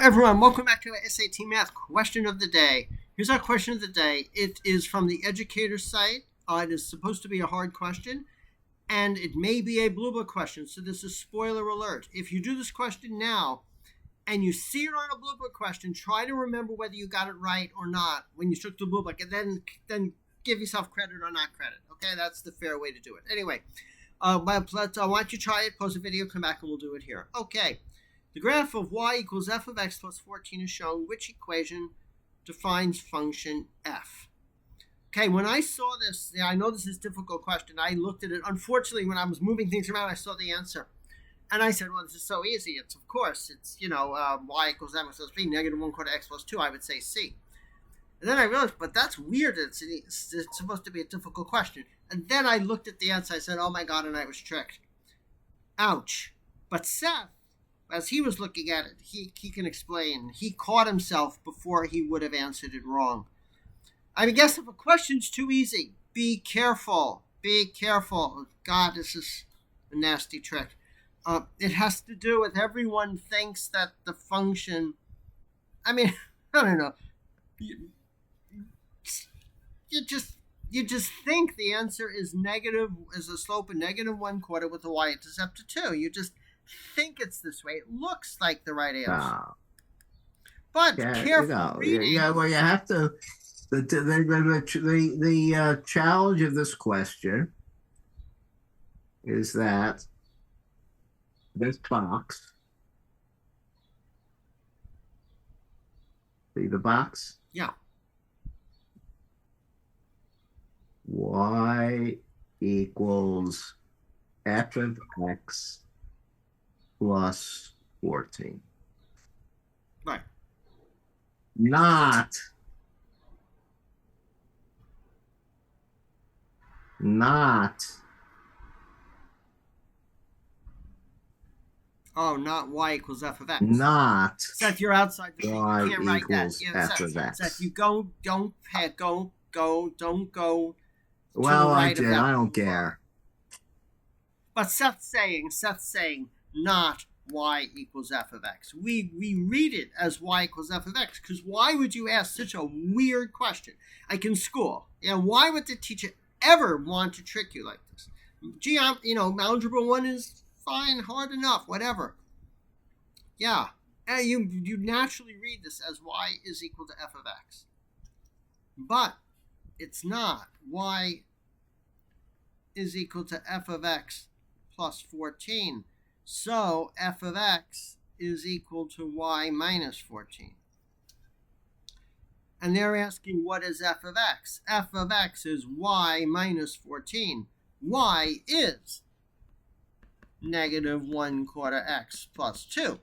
Everyone, welcome back to our SAT Math Question of the Day. Here's our question of the day. It is from the educator site. It is supposed to be a hard question, and it may be a blue book question, so this is spoiler alert. If you do this question now, and you see it on a blue book question, try to remember whether you got it right or not when you took the blue book, and then give yourself credit or not credit. Okay, that's the fair way to do it. Anyway, why don't you try it, pause the video, come back, and we'll do it here. Okay. The graph of y equals f of x plus 14 is shown. Which equation defines function f? Okay, when I saw this, I know this is a difficult question. I looked at it. Unfortunately, when I was moving things around, I saw the answer. And I said, well, this is so easy. It's, of course, it's, y equals m plus b, negative 1/4 x plus 2. I would say c. And then I realized, but that's weird. It's supposed to be a difficult question. And then I looked at the answer. I said, oh, my God, and I was tricked. Ouch. But Seth, as he was looking at it, he can explain. He caught himself before he would have answered it wrong. I guess if a question's too easy, be careful. Be careful. God, this is a nasty trick. It has to do with everyone thinks that the function, I don't know. You just think the answer is a slope of negative 1/4 with a y-intercept of 2. You just think it's this way. It looks like the right answer. But careful reading. Yeah, well, you have to. The challenge of this question is that this box. See the box? Yeah. Y equals f of x plus 14. Right. Not Oh, not y equals f of x. Not Seth, you're outside the y you can't write that. f of x. Seth, you don't go. Well, I did. I don't care. But Seth's saying not y equals f of x. We read it as y equals f of x because why would you ask such a weird question? Like in school, why would the teacher ever want to trick you like this? Gee, algebra 1 is fine, hard enough, whatever. Yeah, and you naturally read this as y is equal to f of x. But it's not. Y is equal to f of x plus 14. So f of x is equal to y minus 14. And they're asking, what is f of x? F of x is y minus 14. Y is negative 1/4 x plus 2.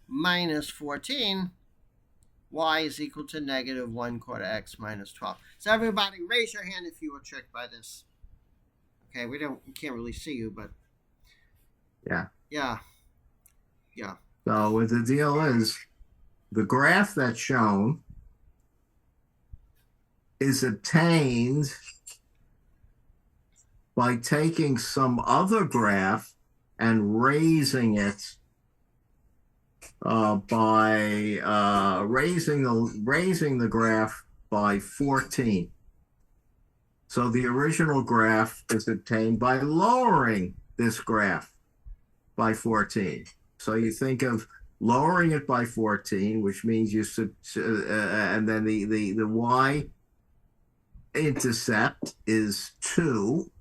Minus 14, y is equal to negative 1/4 x minus 12. So everybody, raise your hand if you were tricked by this. Okay, we can't really see you, but yeah. So what the deal is, the graph that's shown is obtained by taking some other graph and raising it by raising the graph by 14. So the original graph is obtained by lowering this graph by 14. So you think of lowering it by 14, which means and then the y-intercept is 2.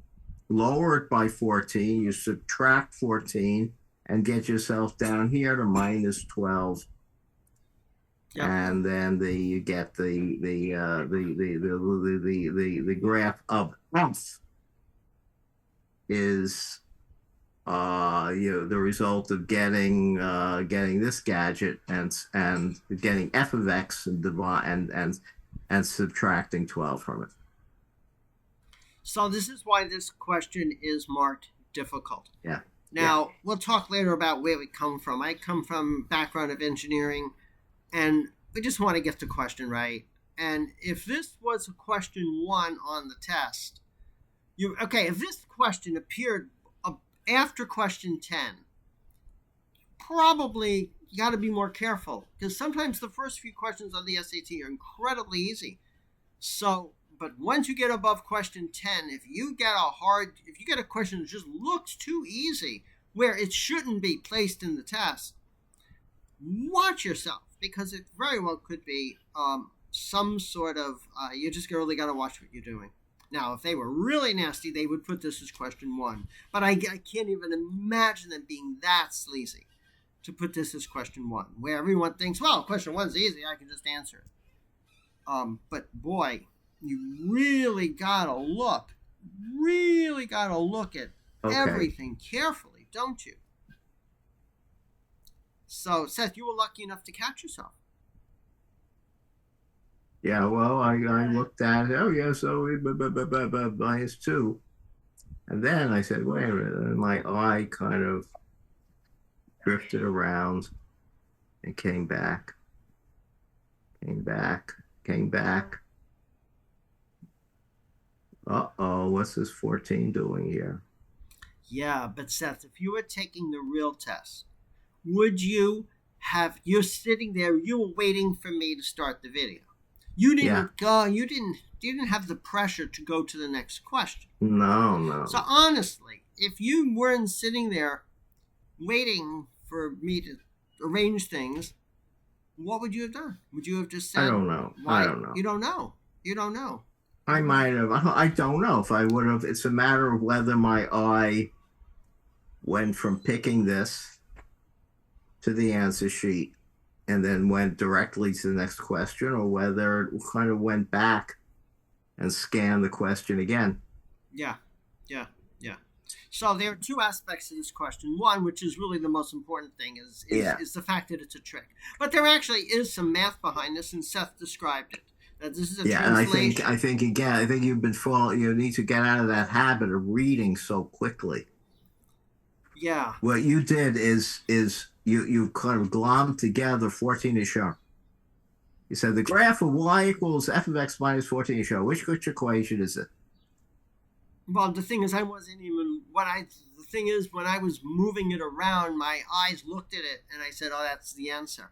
Lower it by 14. You subtract 14 and get yourself down here to minus 12. Yep. And then you get the graph of f is the result of getting this gadget and getting f of x and subtracting 12 from it. So this is why this question is marked difficult. Yeah. Now, we'll talk later about where we come from. I come from background of engineering, and we just want to get the question right. And if this was a question 1 on the test, if this question appeared after question 10, probably you got to be more careful, because sometimes the first few questions on the SAT are incredibly easy. So, but once you get above question 10, if you get a question that just looks too easy, where it shouldn't be placed in the test, watch yourself, because it very well could be some sort of, you just really got to watch what you're doing. Now, if they were really nasty, they would put this as question 1. But I can't even imagine them being that sleazy to put this as question 1, where everyone thinks, well, question 1's easy, I can just answer it. But boy, you really got to look at everything carefully, don't you? So, Seth, you were lucky enough to catch yourself. Yeah, well, I looked at it. Oh, yeah, so minus 2. And then I said, wait a minute. And my eye kind of drifted around and came back. Uh-oh, what's this 14 doing here? Yeah, but Seth, if you were taking the real test, would you have, you're sitting there, you were waiting for me to start the video. You didn't go, you didn't have the pressure to go to the next question. No. So honestly, if you weren't sitting there waiting for me to arrange things, what would you have done? Would you have just said, I don't know. You don't know. I might have. I don't know if I would have. It's a matter of whether my eye went from picking this to the answer sheet and then went directly to the next question, or whether it kind of went back and scanned the question again. Yeah. So there are two aspects to this question. One, which is really the most important thing, is the fact that it's a trick. But there actually is some math behind this, and Seth described it. That this is a translation. And I think you've been you need to get out of that habit of reading so quickly. Yeah. What you did is you kind of glommed together 14 is shown. You said the graph of y equals f of x minus 14 is shown. Which equation is it? Well, the thing is, when I was moving it around, my eyes looked at it and I said, oh, that's the answer.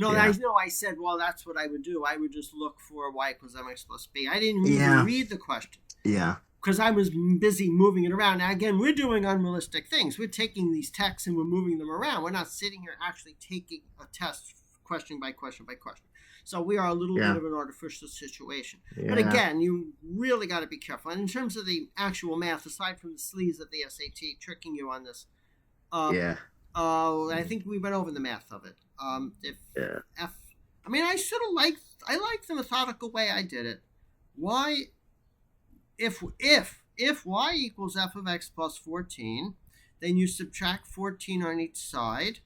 I said, well, that's what I would do. I would just look for y equals mx plus b. I didn't even read the question. Yeah. Because I was busy moving it around. Now, again, we're doing unrealistic things. We're taking these texts and we're moving them around. We're not sitting here actually taking a test question by question by question. So we are a little bit of an artificial situation. Yeah. But again, you really got to be careful. And in terms of the actual math, aside from the sleaze of the SAT tricking you on this, I think we went over the math of it. I like the methodical way I did it. If y equals f of x plus 14, then you subtract 14 on each side,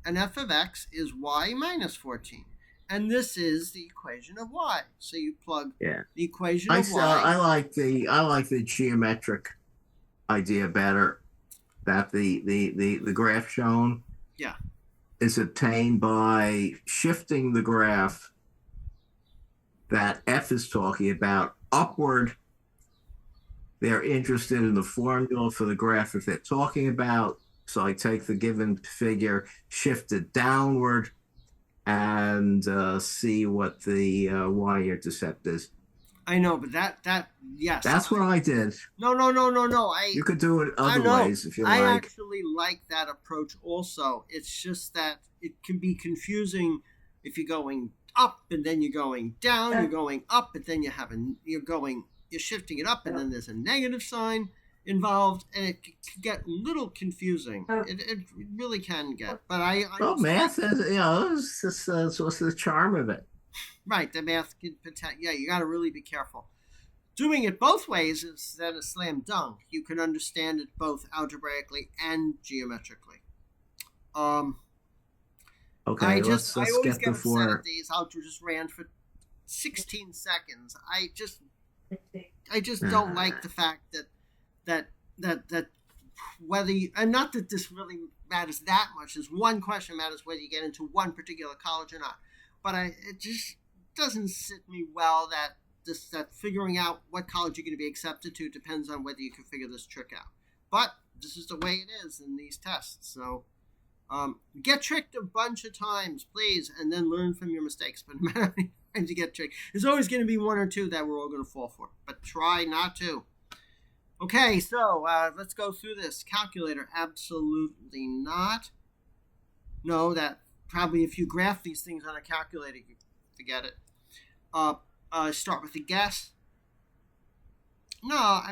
and f of x is y minus 14. And this is the equation of y. So you plug the equation of y. I like the geometric idea better. That the graph shown is obtained by shifting the graph that f is talking about upward. They're interested in the formula for the graph if they're talking about. So I take the given figure, shift it downward, and see what the y-intercept is. I know, but yes. That's what I did. No. You could do it other ways if you like. I actually like that approach also. It's just that it can be confusing if you're going up and then you're going down, you're going up, but then you're shifting it up and then there's a negative sign involved, and it can get a little confusing. It really can get. But math is, that's what's the charm of it. Right, the math can you got to really be careful. Doing it both ways is then a slam dunk. You can understand it both algebraically and geometrically. Okay, I let's always get get before. upset at these. Algebra just ran for 16 seconds. I just don't like the fact that whether you, and not that this really matters that much. There's one question matters whether you get into one particular college or not. But it just doesn't sit me well that figuring out what college you're going to be accepted to depends on whether you can figure this trick out. But this is the way it is in these tests. So Get tricked a bunch of times, please, and then learn from your mistakes. But no matter how many times you get tricked, there's always going to be one or two that we're all going to fall for. But try not to. Okay, so let's go through this. Calculator, absolutely not. No, that probably if you graph these things on a calculator, you forget it. Start with a guess. No,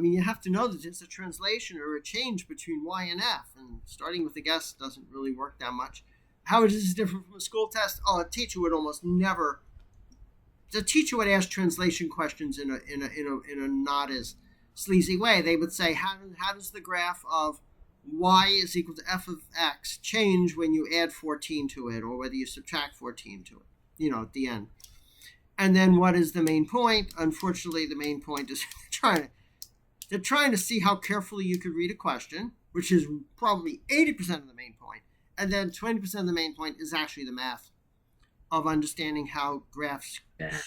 you have to know that it's a translation or a change between Y and F, and starting with a guess doesn't really work that much. How is this different from a school test? Oh, a teacher would almost never. The teacher would ask translation questions in a not as sleazy way. They would say, how does the graph of Y is equal to F of X change when you add 14 to it, or whether you subtract 14 to it, at the end. And then what is the main point? Unfortunately, the main point is they're trying to see how carefully you could read a question, which is probably 80% of the main point. And then 20% of the main point is actually the math of understanding how graphs,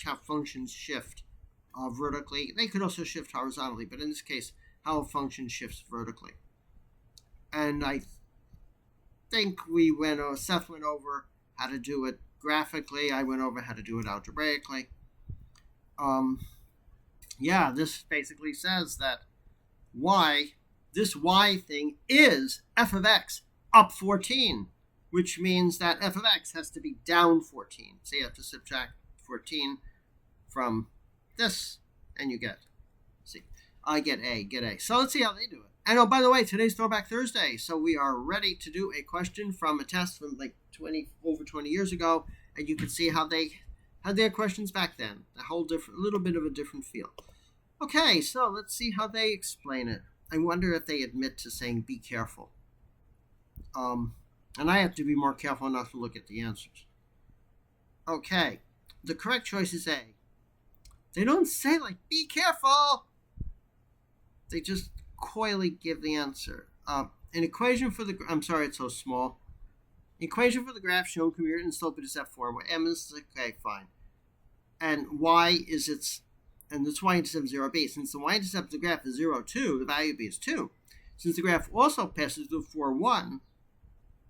how functions shift vertically. They could also shift horizontally, but in this case, how a function shifts vertically. And I think Seth went over how to do it graphically. I went over how to do it algebraically. This basically says that this Y thing is F of X up 14, which means that F of X has to be down 14. So you have to subtract 14 from this, and you get, I get A. So let's see how they do it. And oh, by the way, today's Throwback Thursday, so we are ready to do a question from a test from like over 20 years ago, and you can see how they had their questions back then. Little bit of a different feel. Okay, so let's see how they explain it. I wonder if they admit to saying be careful. And I have to be more careful not to look at the answers. Okay, the correct choice is A. They don't say be careful. They just coyly give the answer. An equation for the, I'm sorry it's so small. Equation for the graph shown can be written in slope-intercept form, where M is, okay, fine. And Y is and this Y-intercept 0b. Since the Y-intercept of the graph is 0, 2, the value of B is 2. Since the graph also passes through 4, 1,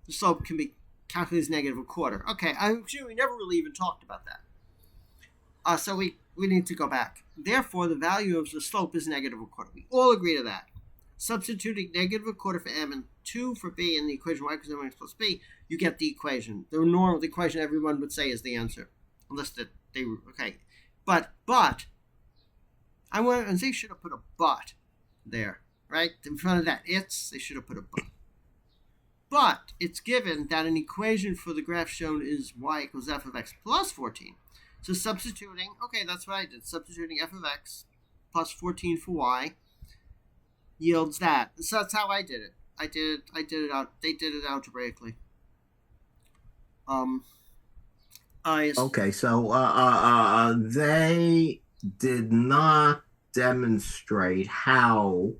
the slope can be calculated as negative a quarter. Okay, I'm sure we never really even talked about that. So we need to go back. Therefore, the value of the slope is negative a quarter. We all agree to that. Substituting negative a quarter for M and 2 for B in the equation Y equals M plus B, you get the equation. The equation everyone would say is the answer. Unless they were, okay. But, I want, and they should have put a but there, right? In front of that they should have put a but. But it's given that an equation for the graph shown is Y equals F of X plus 14. So substituting, okay, that's what I did. Substituting F of X plus 14 for Y yields that. So that's how I did it. They did it algebraically. Okay, so they did not demonstrate how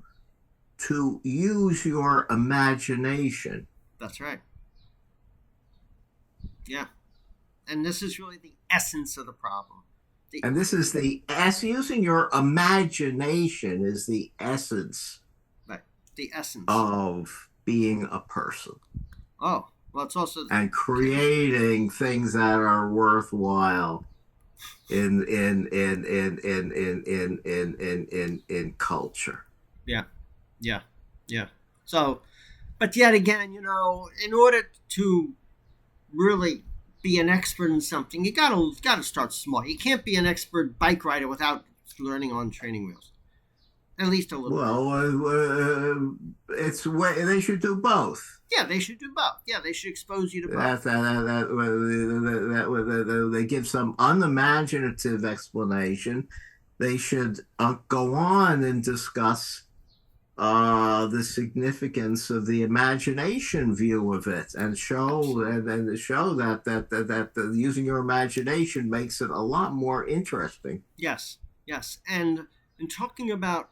to use your imagination. That's right. Yeah. And this is really the essence of the problem. Using your imagination is the essence. Right. The essence of being a person. Oh, well, it's also and creating things that are worthwhile in culture. Yeah. So, but yet again, in order to really be an expert in something, you gotta start small. You can't be an expert bike rider without learning on training wheels. At least a little. Well, they should do both. Yeah, they should do both. Yeah, they should expose you to both. They give some unimaginative explanation. They should go on and discuss the significance of the imagination view of it, and show that using your imagination makes it a lot more interesting. Yes, and in talking about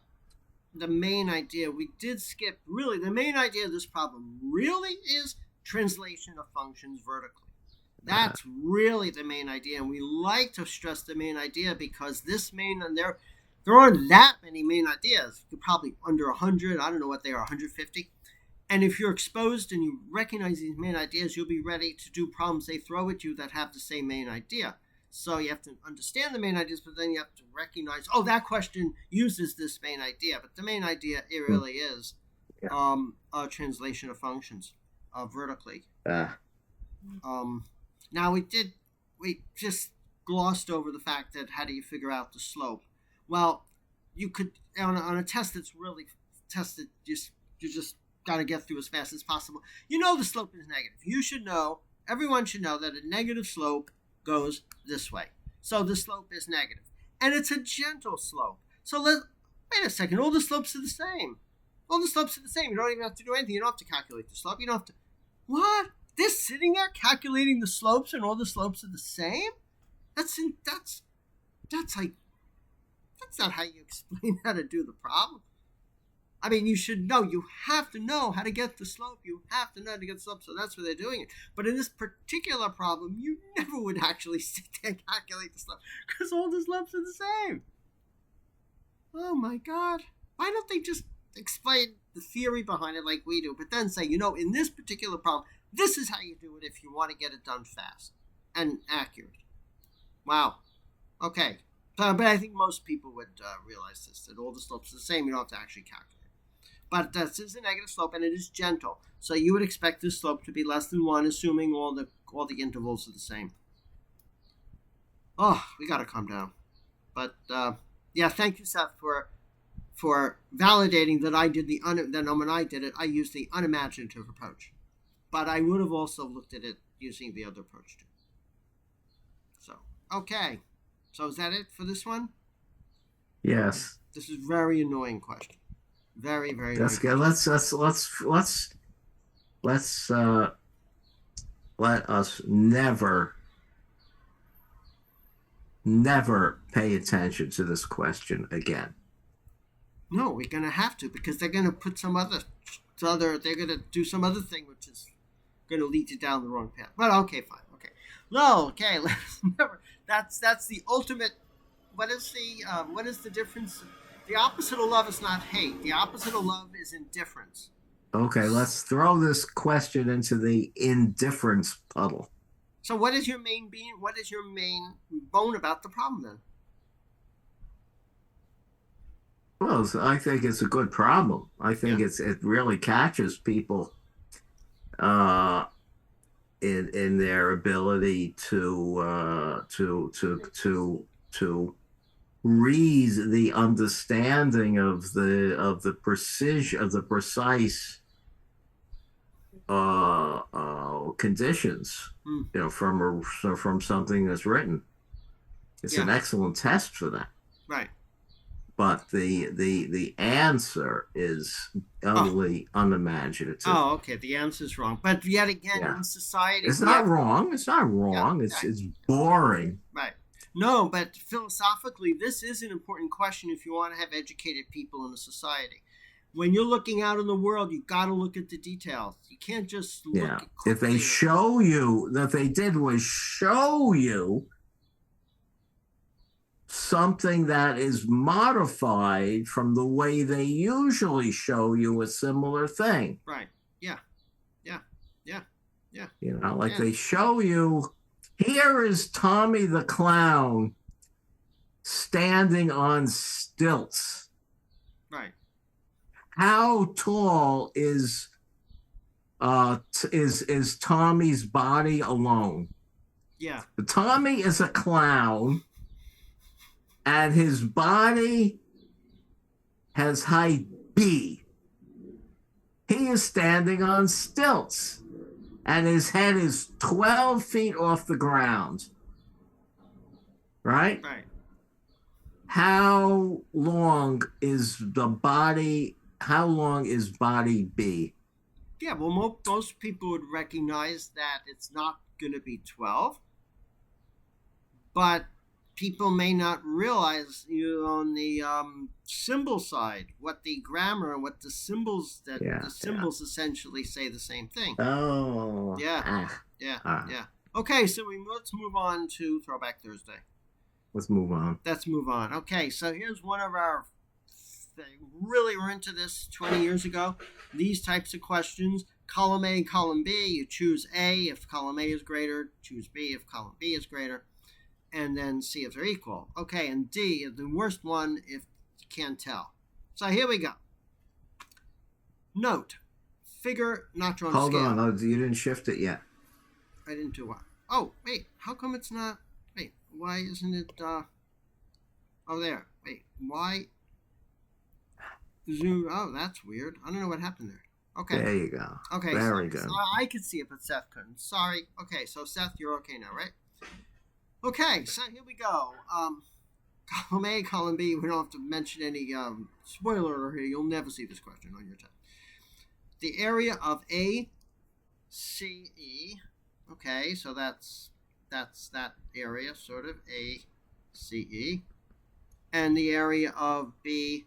the main idea, we did skip, really, the main idea of this problem really is translation of functions vertically. That's really the main idea, and we like to stress the main idea because there aren't that many main ideas. You're probably under 100, I don't know what they are, 150. And if you're exposed and you recognize these main ideas, you'll be ready to do problems they throw at you that have the same main idea. So you have to understand the main ideas, but then you have to recognize, oh, that question uses this main idea. But the main idea, it really is a translation of functions vertically. Now we just glossed over the fact that how do you figure out the slope? Well, you could, on a test that's really tested, you just got to get through as fast as possible. You know the slope is negative. You should know, everyone should know that a negative slope goes this way. So the slope is negative. And it's a gentle slope. So wait a second, all the slopes are the same. All the slopes are the same. You don't even have to do anything. You don't have to calculate the slope. You don't have to, what? They're sitting there calculating the slopes and all the slopes are the same? That's not how you explain how to do the problem. I mean, you should know. You have to know how to get the slope. You have to know how to get the slope. So that's why they're doing it. But in this particular problem, you never would actually sit there and calculate the slope because all the slopes are the same. Oh my God. Why don't they just explain the theory behind it like we do, but then say, in this particular problem, this is how you do it if you want to get it done fast and accurate. Wow. Okay. But I think most people would realize this, that all the slopes are the same. You don't have to actually calculate. But this is a negative slope, and it is gentle. So you would expect this slope to be less than 1, assuming all the intervals are the same. Oh, we got to calm down. But, thank you, Seth, for validating that I did when I did it, I used the unimaginative approach. But I would have also looked at it using the other approach, too. So, okay. So is that it for this one? Yes. This is a very annoying question. Very, very. That's good. Let's let us never pay attention to this question again. No, we're gonna have to, because they're gonna put they're gonna do some other thing which is gonna lead you down the wrong path. But okay, fine. Okay. No, okay, let's never. That's the ultimate. What is the difference? The opposite of love is not hate. The opposite of love is indifference. Okay, let's throw this question into the indifference puddle. So what is your main bone about the problem then? Well, I think it's a good problem. I think it really catches people in their ability to read the understanding of the precision of the precise conditions, from something that's written. It's an excellent test for that. Right. But the answer is utterly unimaginative. Oh, okay. The answer's wrong. But yet again, in society, it's not wrong. It's not wrong. It's boring. Right. No, but philosophically, this is an important question if you want to have educated people in a society. When you're looking out in the world, you got to look at the details. You can't just look at if they show you, that they did was show you something that is modified from the way they usually show you a similar thing. Right. Yeah. They show you, here is Tommy the Clown standing on stilts. Right. How tall is Tommy's body alone? Yeah. Tommy is a clown, and his body has height B. He is standing on stilts, and his head is 12 feet off the ground. Right? Right. How long is body B? Yeah, well, most people would recognize that it's not going to be 12, but people may not realize, on the symbol side, what the grammar and what the symbols essentially say the same thing. Oh. Yeah. Okay, so let's move on to Throwback Thursday. Let's move on. Okay, so here's one of our they really were into this 20 years ago. These types of questions, column A, column B, you choose A if column A is greater, choose B if column B is greater, and then see if they're equal. Okay, and D is the worst one if you can't tell. So here we go. Note, figure not drawn Hold scale. on, oh, you didn't shift it yet. I didn't do what? Oh, wait, how come it's not? Wait, why isn't it? Oh, there. Wait, why? Zoom. Oh, that's weird. I don't know what happened there. Okay. There you go. Okay. Very good. So I could see it, but Seth couldn't. Sorry. Okay, so Seth, you're okay now, right? Okay, so here we go. Column A, column B. We don't have to mention any spoiler here. You'll never see this question on your test. The area of ACE. Okay, so that's that area, sort of, ACE. And the area of BDE.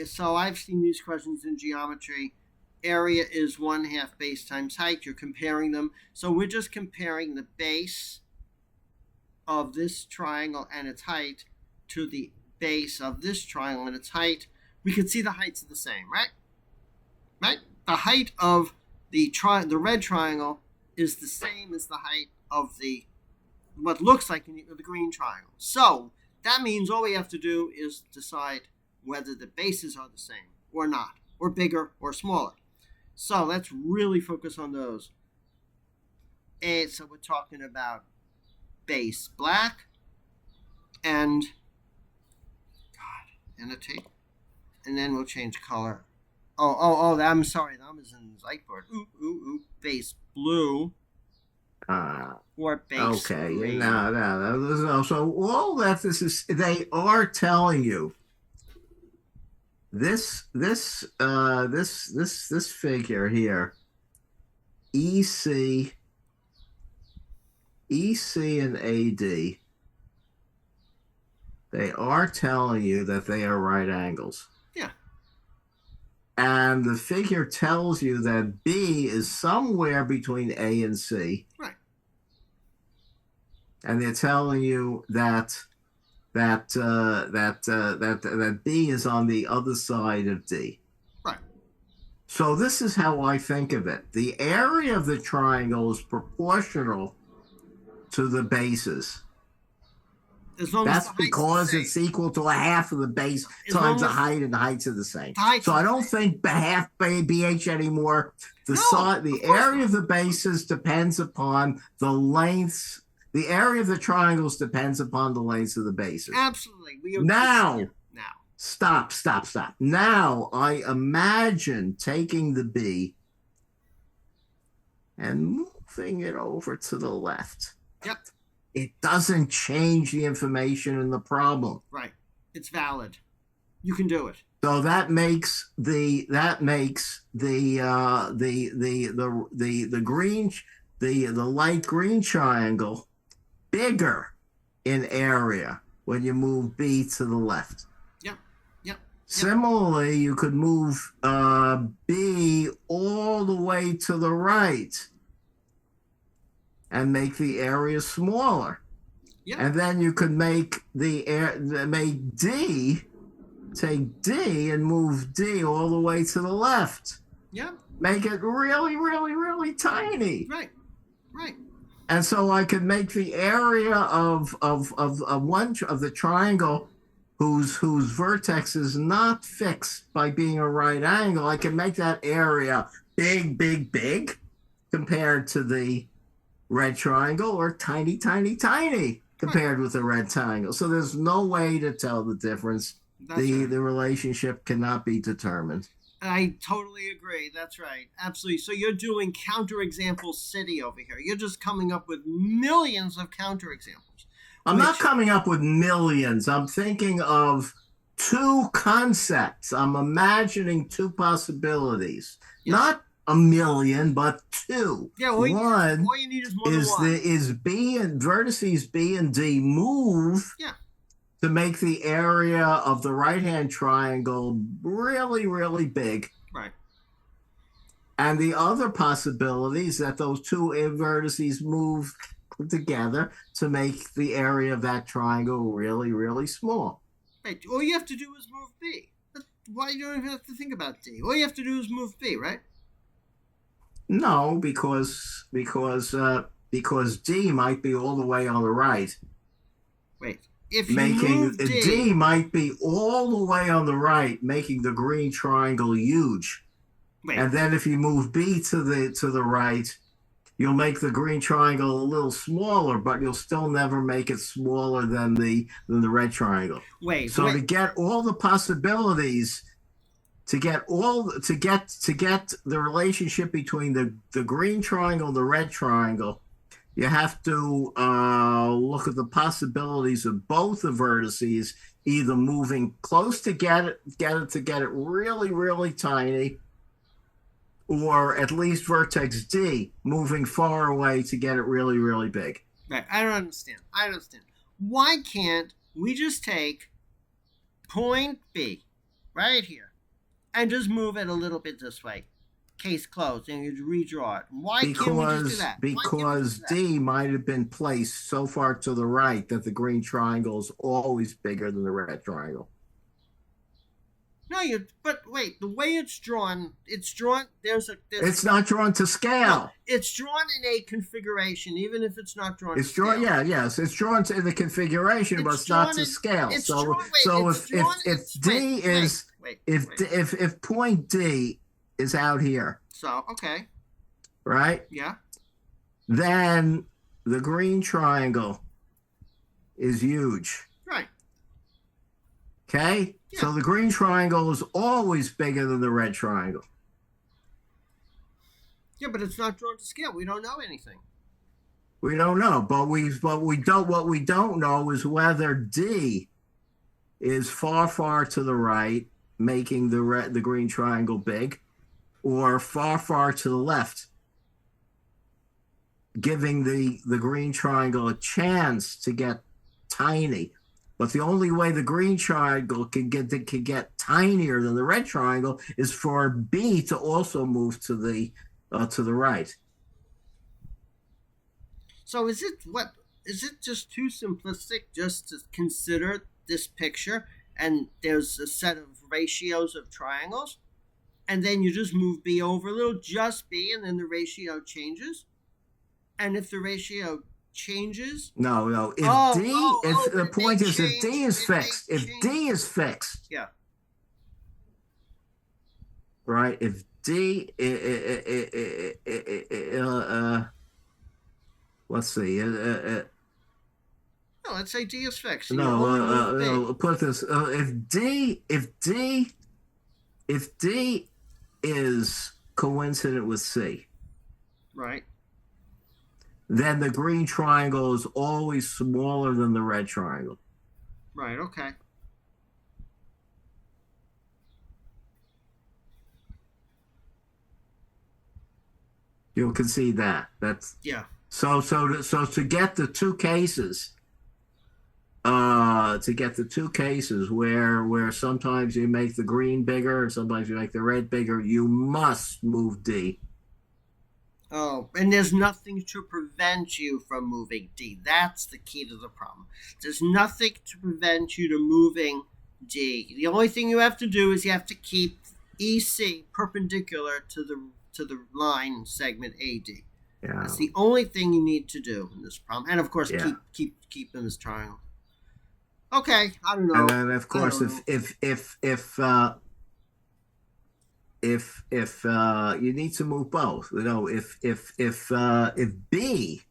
So I've seen these questions in geometry. Area is 1/2 base times height. You're comparing them. So we're just comparing the base of this triangle and its height to the base of this triangle and its height. We can see the heights are the same, right? Right? The height of the red triangle is the same as the height of the what looks like the green triangle. So that means all we have to do is decide whether the bases are the same or not, or bigger or smaller. So let's really focus on those. And so we're talking about base black and annotate, and then we'll change color. Oh, I'm sorry, that was in Zightboard. Base blue. Or base Okay, green. no. So all that they are telling you this figure here, EC and AD, they are telling you that they are right angles. Yeah. And the figure tells you that B is somewhere between A and C. Right. And they're telling you that B is on the other side of D. Right. So this is how I think of it. The area of the triangle is proportional to the bases. As long That's as the because height's it's equal to a half of the base times the height, and the heights are the same. So I don't think half BH anymore. The area of the bases depends upon the lengths. The area of the triangles depends upon the lengths of the bases. Absolutely. Now, stop. Now I imagine taking the B and moving it over to the left. Yep. It doesn't change the information in the problem. Right. It's valid. You can do it. So that makes the light green triangle bigger in area when you move B to the left. Yep. Similarly, you could move B all the way to the right and make the area smaller. Yep. And then you could make take D and move D all the way to the left. Yeah. Make it really, really, really tiny. Right. And so I could make the area of one of the triangle whose vertex is not fixed by being a right angle. I can make that area big compared to the red triangle, or tiny compared with the red triangle. So there's no way to tell the difference. The relationship cannot be determined. I totally agree. That's right. Absolutely. So you're doing counterexample city over here. You're just coming up with millions of counterexamples. I'm not coming up with millions. I'm thinking of two concepts. I'm imagining two possibilities. Yes. Not a million, but two. Yeah, all you need is more than one. Is B and vertices B and D move to make the area of the right-hand triangle really, really big. Right. And the other possibility is that those two vertices move together to make the area of that triangle really, really small. Right. All you have to do is move B. Why you don't even have to think about D? All you have to do is move B, right? No, because D might be all the way on the right. Wait. If you Making move D, D might be all the way on the right, making the green triangle huge. wait. And then if you move B to the right, you'll make the green triangle a little smaller, but you'll still never make it smaller than the red triangle. Wait. So to get all the possibilities, to get the relationship between the green triangle and the red triangle, you have to look at the possibilities of both the vertices, either moving close to get it really, really tiny, or at least vertex D moving far away to get it really, really big. Right. I don't understand. Why can't we just take point B right here and just move it a little bit this way? Case closed, and you redraw it. Why can't we just do that? Because D might have been placed so far to the right that the green triangle is always bigger than the red triangle. No, but wait, the way it's drawn, it's not drawn to scale. No, it's drawn in a configuration, even if it's not drawn. It's drawn, scale. it's drawn to the configuration, but it's not to scale. If point D is out here, so okay, right? Yeah. Then the green triangle is huge. Right. Okay? Yeah. So the green triangle is always bigger than the red triangle. Yeah, but it's not drawn to scale. We don't know anything. We don't know, but what we don't know is whether D is far to the right, making the green triangle big, or far to the left, giving the green triangle a chance to get tiny. But the only way the green triangle can get tinier than the red triangle is for B to also move to the right. So is it just too simplistic just to consider this picture and there's a set of ratios of triangles, and then you just move B over a little, just B, and then the ratio changes? And if the ratio changes, no, if D is fixed, yeah, right, if D let's see, no, let's say D is fixed. No, put this, if D is coincident with C, right, then the green triangle is always smaller than the red triangle. Right, okay. You can see that. That's yeah. So to get the two cases, where sometimes you make the green bigger and sometimes you make the red bigger, you must move D. Oh, and there's nothing to prevent you from moving D. That's the key to the problem. There's nothing to prevent you to moving D. The only thing you have to do is you have to keep EC perpendicular to the line segment AD. Yeah. That's the only thing you need to do in this problem. And of course, keep them as triangle. Okay, I don't know. And then of course, if you need to move both, if B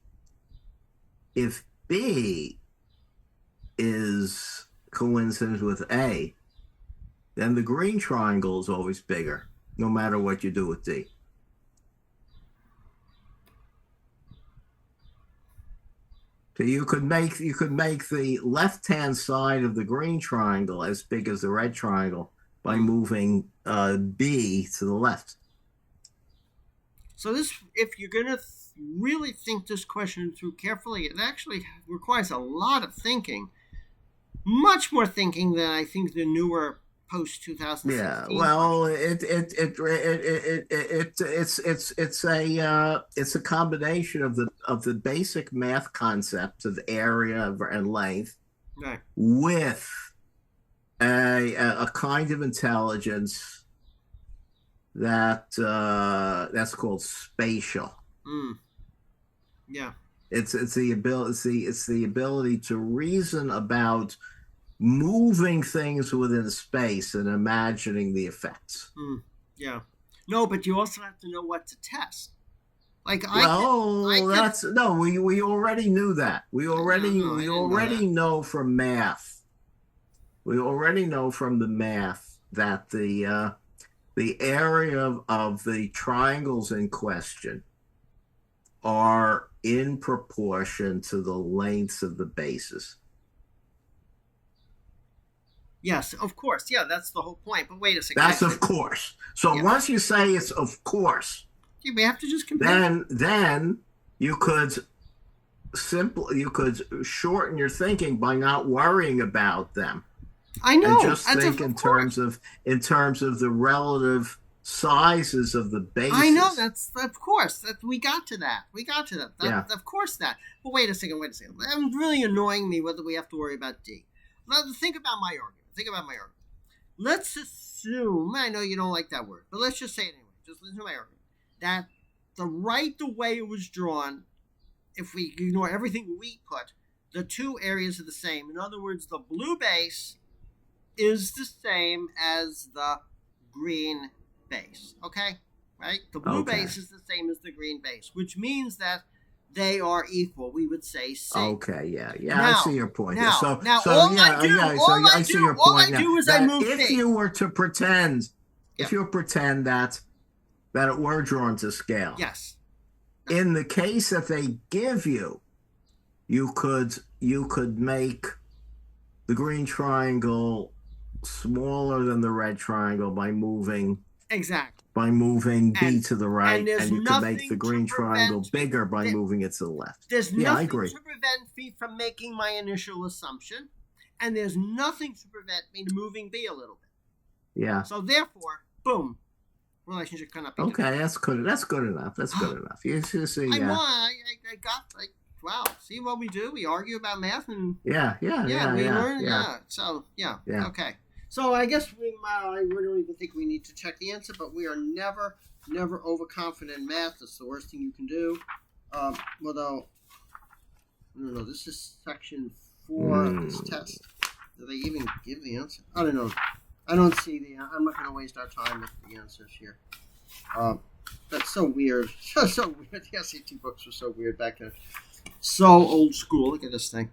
is coincident with A, then the green triangle is always bigger, no matter what you do with D. So you could make the left-hand side of the green triangle as big as the red triangle by moving B to the left. So if you're going to really think this question through carefully, it actually requires a lot of thinking, much more thinking than I think the newer post-2016. Yeah, well, it's a combination of the basic math concepts of area and length, right, with a kind of intelligence that's called spatial. Mm. Yeah. It's the ability to reason about moving things within space and imagining the effects. Mm. Yeah. No, but you also have to know what to test. Like Well, I could. that's no. We already knew that. No, I We didn't know that. already know from math. We already know from the math that the area of the triangles in question are in proportion to the lengths of the bases. Yes, of course. Yeah, that's the whole point. But wait a second. That's of course. So Yeah. once you say it's of course, Yeah, we have to just compare. then you could shorten your thinking by not worrying about them I and know. just That's think of course. in terms of the relative sizes of the I know. bases. That's of course. That we got to that. We got to that. Yeah. Of course that. But wait a second. Wait a second. It's really annoying me whether we have to worry about D. Think about my argument. Think about my argument. Let's assume. I know you don't like that word, but let's just say it anyway. Just listen to my argument. That the way it was drawn, if we ignore everything we put, the two areas are the same. In other words, the blue base is the same as the green base. Okay? Right? The blue Okay. base is the same as the green base, which means that they are equal. We would say C. Okay, yeah. Now, I see your point. now, So, now, so all yeah, I do, yeah. all So I I see do, your all point I now. do is I That move if B. you were to pretend, Yep. if you pretend that it were drawn to scale, Yes. in the case that they give you, you could make the green triangle smaller than the red triangle by moving Exactly. B And to the right, there's and you could make nothing the to green triangle prevent bigger by there- moving it to the left. There's Yeah, I nothing agree. to prevent me from making my initial assumption, and there's nothing to prevent me moving B a little bit. Yeah. So therefore, boom, relationship cannot be. Okay, that's good. That's good enough. That's good enough. You see, I won. I got like wow. See what we do? We argue about math and we learn. yeah. So yeah. Yeah. Okay. So I guess I don't even think we need to check the answer, but we are never overconfident in math. That's the worst thing you can do. Although, I don't know. This is section 4 of this test. Do they even give the answer? I don't know. I don't see the. I'm not going to waste our time with the answers here. That's so weird. So weird. The SAT books were so weird back then. So old school. Look at this thing.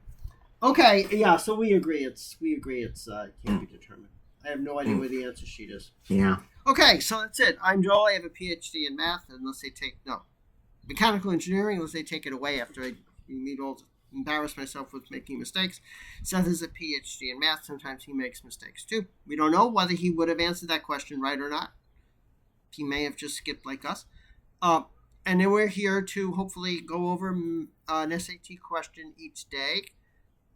Okay, yeah. So we agree. It's can't be determined. I have no idea where the answer sheet is. Yeah. Okay, so that's it. I'm Joel. I have a PhD in math, unless they take mechanical engineering. Unless they take it away after I embarrass myself with making mistakes. Seth is a PhD in math. Sometimes he makes mistakes too. We don't know whether he would have answered that question right or not. He may have just skipped like us. And then we're here to hopefully go over an SAT question each day.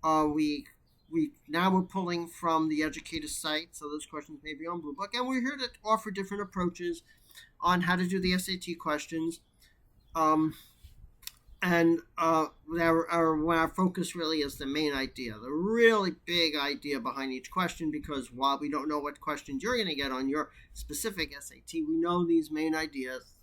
We're pulling from the educator site, so those questions may be on Blue Book, and we're here to offer different approaches on how to do the SAT questions. And our focus really is the main idea, the really big idea behind each question, because while we don't know what questions you're going to get on your specific SAT, we know these main ideas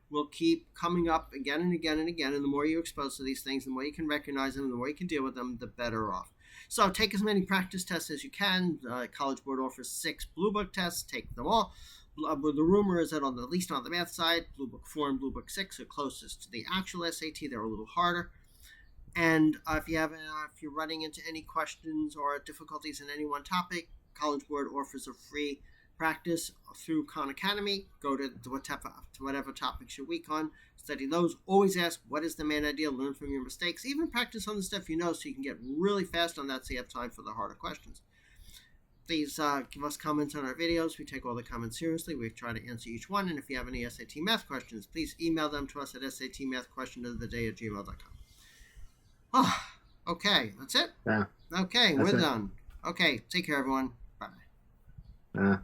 will keep coming up again and again and again, and the more you're exposed to these things, the more you can recognize them, the more you can deal with them, the better off. So take as many practice tests as you can. College Board offers 6 Blue Book tests. Take them all. The rumor is that at least on the math side, Blue Book 4 and Blue Book 6 are closest to the actual SAT. They're a little harder. And if you're running into any questions or difficulties in any one topic, College Board offers a free practice through Khan Academy. Go to whatever topics you're weak on, study those. Always ask, what is the main idea? Learn from your mistakes. Even practice on the stuff you know so you can get really fast on that so you have time for the harder questions. Please give us comments on our videos. We take all the comments seriously. We try to answer each one. And if you have any SAT math questions, please email them to us at satmathquestionoftheday@gmail.com. Oh, okay. That's it? Yeah. Okay, That's we're it. done. Okay, take care, everyone. Bye.